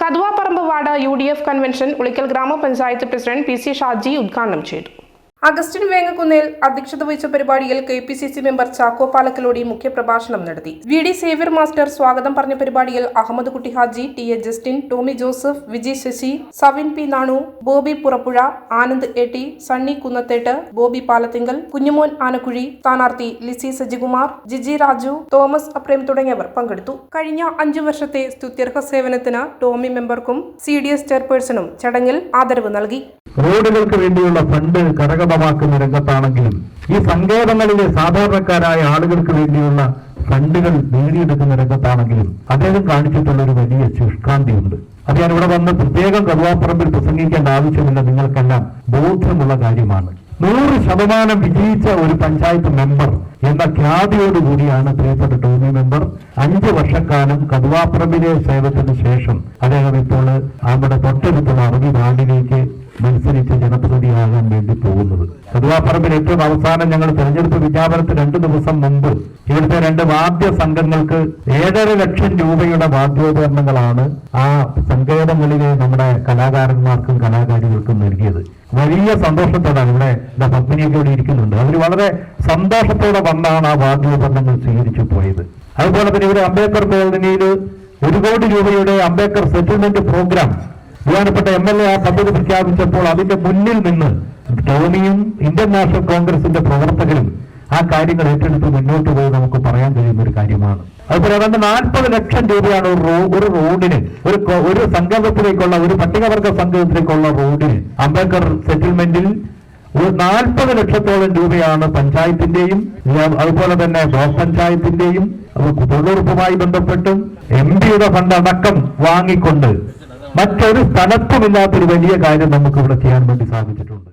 കടുവാപ്പറമ്പ് ward UDF convention Ulikkal ഗ്രാമപഞ്ചായത്ത് president PC Shaji ഉദ്ഘാടനം ചെയ്തു. അഗസ്റ്റിൻ വേങ്ങക്കുന്നേൽ അധ്യക്ഷത വഹിച്ച പരിപാടിയിൽ KPCC മെമ്പർ ചാക്കോ പാലക്കലോടി മുഖ്യപ്രഭാഷണം നടത്തി. VD സേവ്യർ മാസ്റ്റർ സ്വാഗതം പറഞ്ഞ പരിപാടിയിൽ Ahammed Kutty Haji, TA Justin, Tommy Joseph, Viji Sasi, Savin P Nanu, Bobby Purappuzha, Anand AT, Sunny Kunnathettu, Bobby Palathinkal, Kunjumon Anakuzhi, സ്ഥാനാർത്ഥി ലിസി സജികുമാർ, ജിജി രാജു, തോമസ് അപ്രേം തുടങ്ങിയവർ പങ്കെടുത്തു. കഴിഞ്ഞ 5 വർഷത്തെ സ്തുത്യർഹ സേവനത്തിന് ടോമി മെമ്പർക്കും CDS ചെയർപേഴ്സണും ചടങ്ങിൽ ആദരവ് നൽകി. റോഡുകൾക്ക് വേണ്ടിയുള്ള ഫണ്ട് കരഗതമാക്കുന്ന രംഗത്താണെങ്കിലും ഈ സങ്കേതങ്ങളിലെ സാധാരണക്കാരായ ആളുകൾക്ക് വേണ്ടിയുള്ള ഫണ്ടുകൾ നേടിയെടുക്കുന്ന രംഗത്താണെങ്കിലും അദ്ദേഹം കാണിച്ചിട്ടുള്ള ഒരു വലിയ ശുഷ്കാന്തിയുണ്ട്. അത് ഞാൻ ഇവിടെ വന്ന് പ്രത്യേകം കടുവാപ്പറമ്പിൽ പ്രസംഗിക്കേണ്ട ആവശ്യമില്ല, നിങ്ങൾക്കെല്ലാം ബോധ്യമുള്ള കാര്യമാണ്. 100% വിജയിച്ച ഒരു പഞ്ചായത്ത് മെമ്പർ എന്ന ഖ്യാതിയോടുകൂടിയാണ് പ്രിയപ്പെട്ട ടോമി മെമ്പർ 5 വർഷക്കാലം കടുവാപ്പറമ്പിലെ സേവനത്തിന് ശേഷം അദ്ദേഹം ഇപ്പോൾ നമ്മുടെ തൊട്ടടുത്തുള്ള അറബി നാടിലേക്ക് മത്സരിച്ച് ജനപ്രതിനിധിയാകാൻ വേണ്ടി പോകുന്നത്. കടുവാപ്പറമ്പിൽ ഏറ്റവും അവസാനം ഞങ്ങൾ തെരഞ്ഞെടുപ്പ് വിജ്ഞാപനത്തിന് 2 ദിവസം മുമ്പ് ഇവിടുത്തെ 2 വാദ്യ സംഘങ്ങൾക്ക് 7.5 ലക്ഷം രൂപയുടെ വാദ്യോപകരണങ്ങളാണ് ആ സങ്കേതങ്ങളിലെ നമ്മുടെ കലാകാരന്മാർക്കും കലാകാരികൾക്കും നൽകിയത്. വലിയ സന്തോഷത്തോടാണ് ഇവിടെ പത്മിനിയൊക്കെ ഇവിടെ ഇരിക്കുന്നുണ്ട്. അവർ വളരെ സന്തോഷത്തോടെ വന്നാണ് ആ വാദ്യോപകരണങ്ങൾ സ്വീകരിച്ചു പോയത്. അതുപോലെ തന്നെ ഇവിടെ അംബേദ്കർ കോളനിയിൽ 1 കോടി രൂപയുടെ അംബേദ്കർ സെറ്റിൽമെന്റ് പ്രോഗ്രാം ബഹുമാനപ്പെട്ട MLA ആ പദ്ധതി പ്രഖ്യാപിച്ചപ്പോൾ അതിന്റെ മുന്നിൽ നിന്ന് ടോമിയും ഇന്ത്യൻ നാഷണൽ കോൺഗ്രസിന്റെ പ്രവർത്തകരും ആ കാര്യങ്ങൾ ഏറ്റെടുത്ത് മുന്നോട്ട് പോയി നമുക്ക് പറയാൻ കഴിയുന്ന ഒരു കാര്യമാണ്. അതുപോലെ ഏതാണ്ട് 40 ലക്ഷം രൂപയാണ് ഒരു റോഡിന്, ഒരു സംഗമത്തിലേക്കുള്ള, ഒരു പട്ടികവർഗ സംഗമത്തിലേക്കുള്ള റോഡിന് അംബേദ്കർ സെറ്റിൽമെന്റിൽ 40 ലക്ഷത്തോളം രൂപയാണ് പഞ്ചായത്തിന്റെയും അതുപോലെ തന്നെ ബ്ലോക്ക് പഞ്ചായത്തിന്റെയും തൊഴിലുറപ്പുമായി ബന്ധപ്പെട്ടും MPയുടെ ഫണ്ട് അടക്കം വാങ്ങിക്കൊണ്ട് മറ്റൊരു സ്ഥലത്തുമില്ലാത്തൊരു വലിയ കാര്യം നമുക്ക് ഇവിടെ ചെയ്യാൻ വേണ്ടി സാധിച്ചിട്ടുണ്ട്.